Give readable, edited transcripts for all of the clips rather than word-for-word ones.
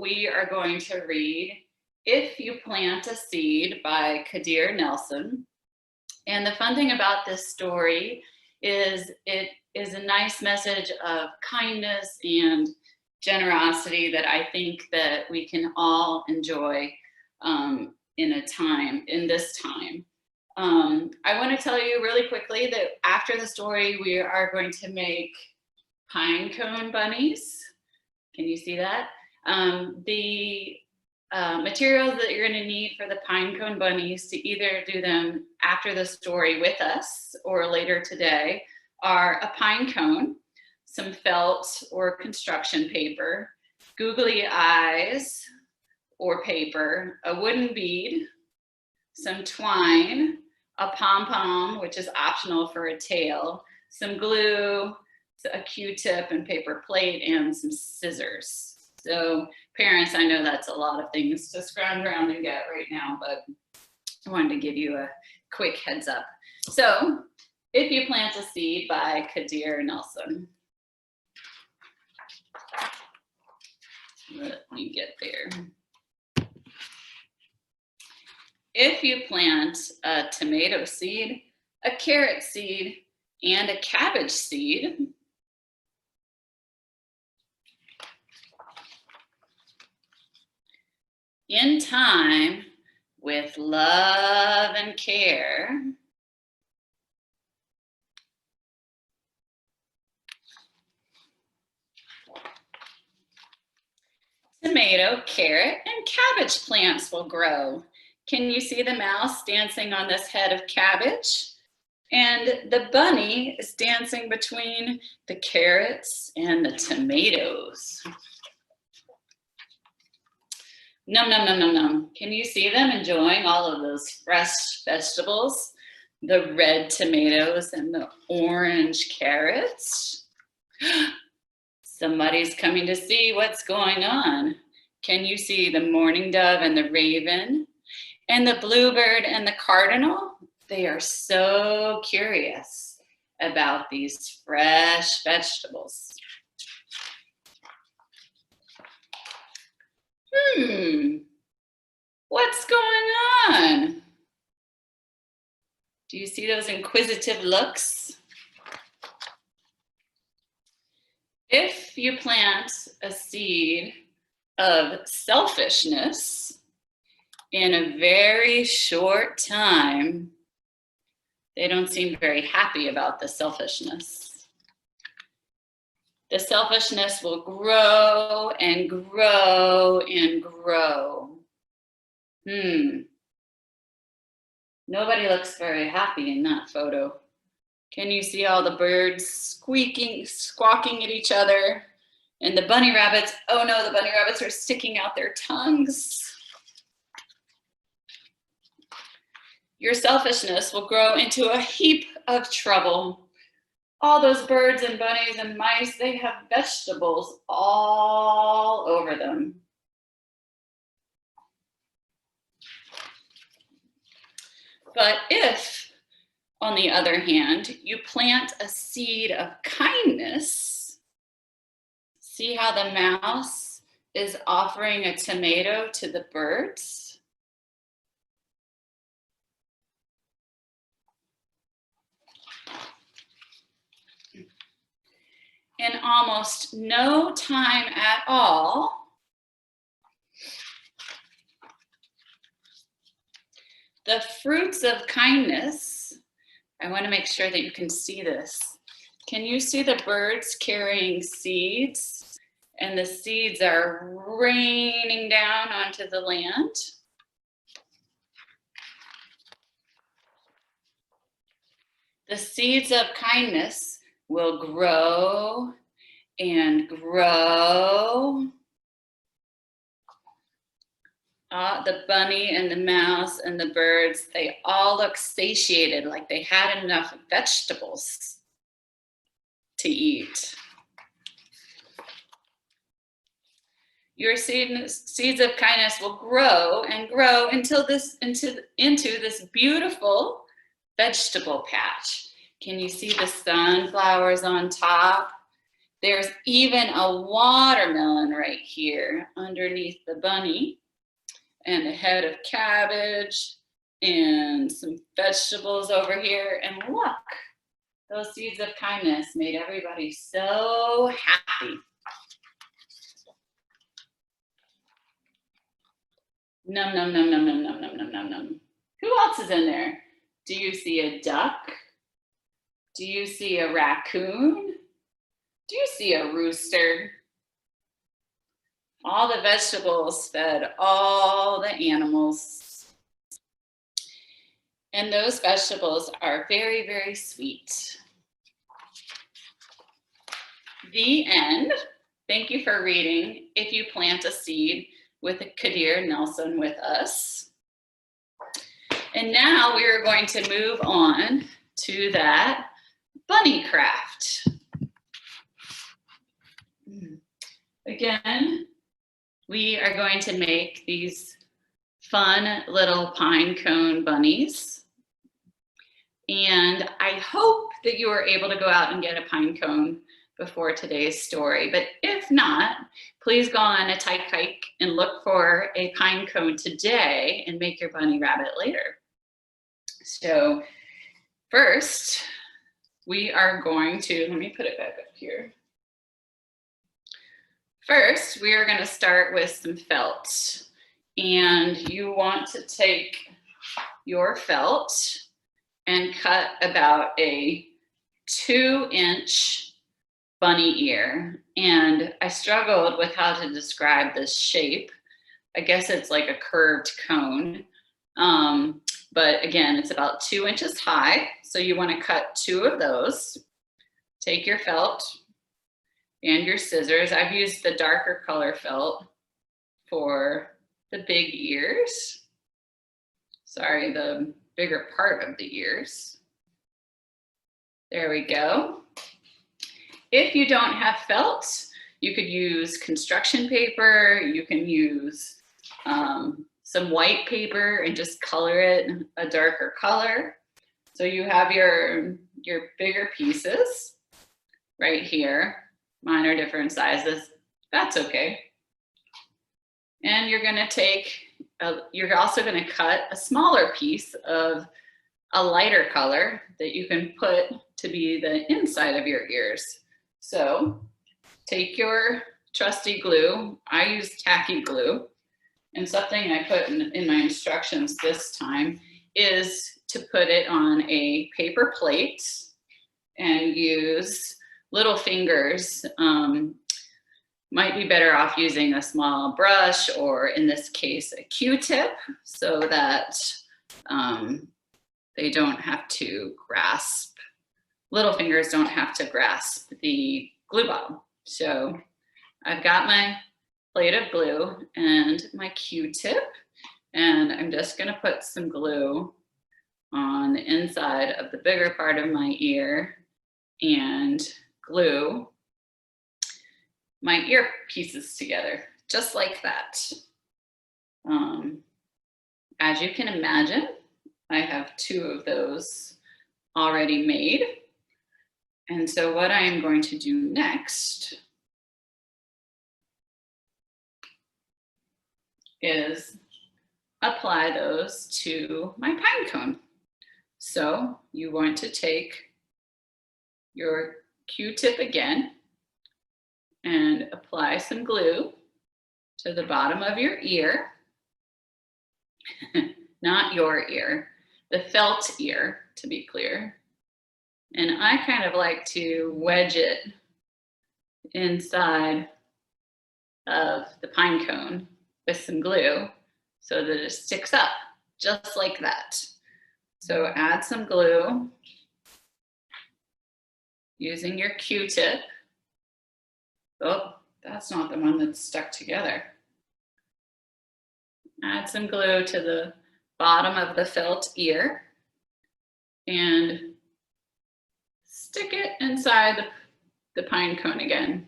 we are going to read If You Plant a Seed by Kadir Nelson. And the fun thing about this story is it is a nice message of kindness and generosity that I think that we can all enjoy in this time. I want to tell you really quickly that after the story, we are going to make pine cone bunnies. Can you see that? The materials that you're going to need for the pine cone bunnies to either do them after the story with us or later today are a pine cone, some felt or construction paper, googly eyes or paper, a wooden bead, some twine, a pom-pom, which is optional for a tail, some glue, a Q-tip and paper plate, and some scissors. So parents, I know that's a lot of things to scrounge around and get right now, but I wanted to give you a quick heads up. So, If You Plant a Seed by Kadir Nelson. Let me get there. If you plant a tomato seed, a carrot seed, and a cabbage seed, in time, with love and care, tomato, carrot, and cabbage plants will grow. Can you see the mouse dancing on this head of cabbage? And the bunny is dancing between the carrots and the tomatoes. Num, num, num, num, num. Can you see them enjoying all of those fresh vegetables? The red tomatoes and the orange carrots. Somebody's coming to see what's going on. Can you see the mourning dove and the raven? And the bluebird and the cardinal? They are so curious about these fresh vegetables. What's going on? Do you see those inquisitive looks? If you plant a seed of selfishness in a very short time, they don't seem very happy about the selfishness. The selfishness will grow and grow and grow. Nobody looks very happy in that photo. Can you see all the birds squawking at each other? And the bunny rabbits, oh no, the bunny rabbits are sticking out their tongues. Your selfishness will grow into a heap of trouble. All those birds and bunnies and mice, they have vegetables all over them. But if, on the other hand, you plant a seed of kindness, see how the mouse is offering a tomato to the birds? In almost no time at all, the fruits of kindness, I want to make sure that you can see this. Can you see the birds carrying seeds? And the seeds are raining down onto the land. The seeds of kindness will grow and grow. The bunny and the mouse and the birds, they all look satiated, like they had enough vegetables to eat. Your seeds of kindness will grow and grow into this beautiful vegetable patch. Can you see the sunflowers on top? There's even a watermelon right here underneath the bunny, and a head of cabbage and some vegetables over here. And look, those seeds of kindness made everybody so happy. Num, num, num, num, num, num, num, num, num, num. Who else is in there? Do you see a duck? Do you see a raccoon? Do you see a rooster? All the vegetables fed all the animals. And those vegetables are very, very sweet. The end. Thank you for reading If You Plant a Seed with Kadir Nelson with us. And now we are going to move on to that bunny craft. Again, we are going to make these fun little pine cone bunnies. And I hope that you were able to go out and get a pine cone before today's story. But if not, please go on a tyke hike and look for a pine cone today and make your bunny rabbit later. So first, we are going to, let me put it back up here. First, we are going to start with some felt. And you want to take your felt and cut about a 2-inch bunny ear. And I struggled with how to describe this shape. I guess it's like a curved cone. But again, it's about 2 inches high. So you want to cut 2 of those. Take your felt and your scissors. I've used the darker color felt for the big ears. Sorry, the bigger part of the ears. There we go. If you don't have felt, you could use construction paper. You can use some white paper and just color it a darker color. So you have your bigger pieces right here. Mine are different sizes. That's okay. And you're gonna take, you're also gonna cut a smaller piece of a lighter color that you can put to be the inside of your ears. So take your trusty glue. I use tacky glue. And something I put in my instructions this time is to put it on a paper plate and use little fingers. Might be better off using a small brush, or in this case, a Q-tip, so that they don't have to grasp, little fingers don't have to grasp the glue bottle. So I've got my plate of glue and my Q-tip, and I'm just gonna put some glue on the inside of the bigger part of my ear and glue my ear pieces together, just like that. As you can imagine, I have 2 of those already made. And so what I am going to do next is apply those to my pine cone. So you want to take your Q-tip again and apply some glue to the bottom of your ear. Not your ear, the felt ear, to be clear. And I kind of like to wedge it inside of the pine cone with some glue so that it sticks up, just like that. So add some glue using your Q-tip. Oh, that's not the one that's stuck together. Add some glue to the bottom of the felt ear and stick it inside the pine cone again.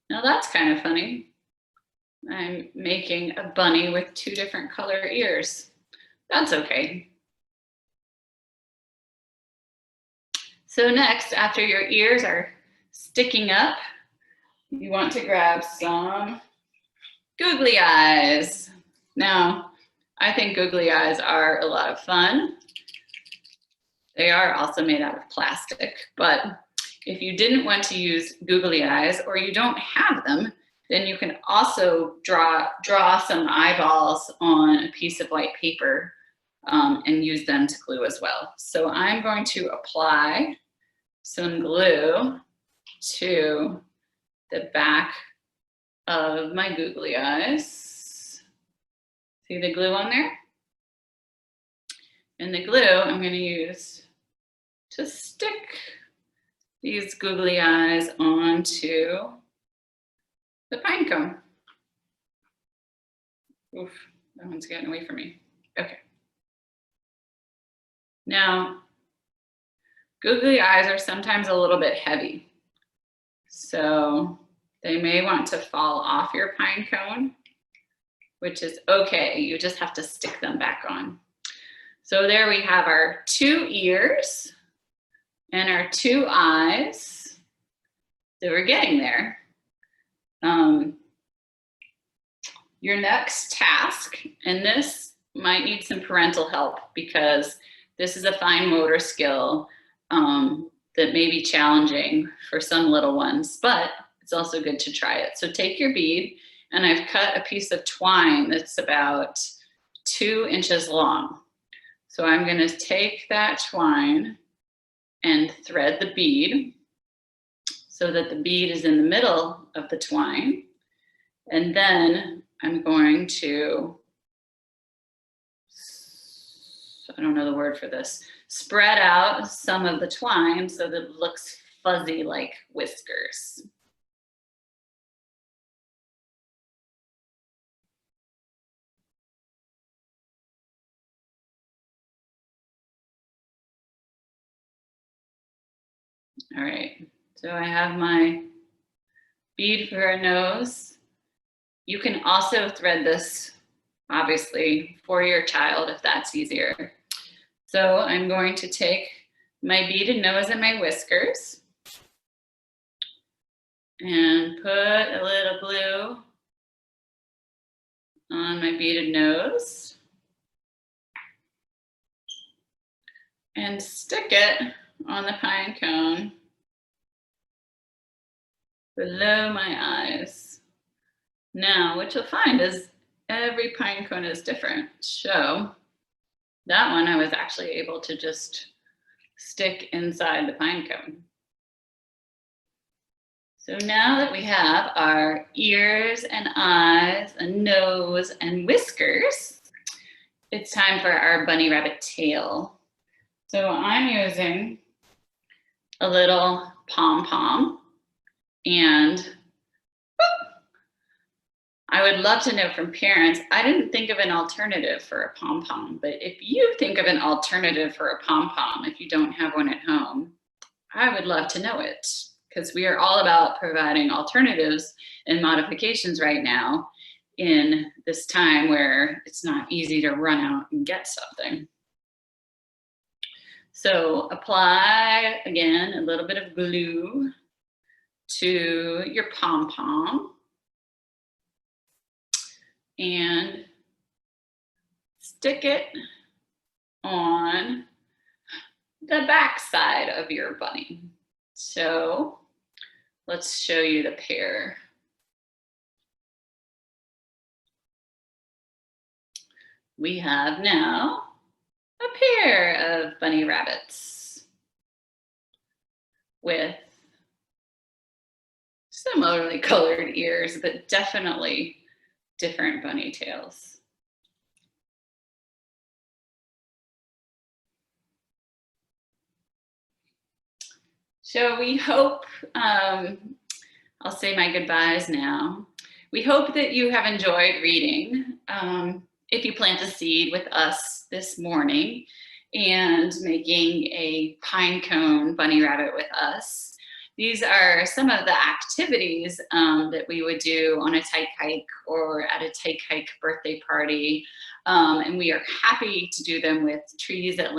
Now that's kind of funny. I'm making a bunny with 2 different color ears. That's okay. So next, after your ears are sticking up, you want to grab some googly eyes. Now, I think googly eyes are a lot of fun. They are also made out of plastic, but if you didn't want to use googly eyes or you don't have them, then you can also draw some eyeballs on a piece of white paper and use them to glue as well. So I'm going to apply some glue to the back of my googly eyes. See the glue on there? And the glue I'm going to use to stick these googly eyes onto the pine cone. Oof, that one's getting away from me. Okay. Now, googly eyes are sometimes a little bit heavy, so they may want to fall off your pine cone, which is okay. You just have to stick them back on. So there we have our 2 ears and our 2 eyes. So we're getting there. Your next task, and this might need some parental help because this is a fine motor skill that may be challenging for some little ones, but it's also good to try it. So take your bead, and I've cut a piece of twine that's about 2 inches long. So I'm going to take that twine and thread the bead so that the bead is in the middle of the twine. And then I'm going to, I don't know the word for this, spread out some of the twine so that it looks fuzzy like whiskers. All right, so I have my bead for a nose. You can also thread this, obviously, for your child if that's easier. So I'm going to take my beaded nose and my whiskers and put a little glue on my beaded nose and stick it on the pine cone below my eyes. Now, what you'll find is every pine cone is different. So that one I was actually able to just stick inside the pine cone. So now that we have our ears and eyes, a nose and whiskers, it's time for our bunny rabbit tail. So I'm using a little pom-pom, and I would love to know from parents, I didn't think of an alternative for a pom-pom, but if you think of an alternative for a pom-pom, if you don't have one at home, I would love to know it, because we are all about providing alternatives and modifications right now in this time where it's not easy to run out and get something. So apply, again, a little bit of glue to your pom-pom and stick it on the back side of your bunny. So let's show you the pair. We have now a pair of bunny rabbits with similarly colored ears, but definitely different bunny tails. So we hope, I'll say my goodbyes now. We hope that you have enjoyed reading. If you plant a seed with us this morning and making a pine cone bunny rabbit with us, these are some of the activities that we would do on a Tyke Hike or at a Tyke Hike birthday party. And we are happy to do them with trees at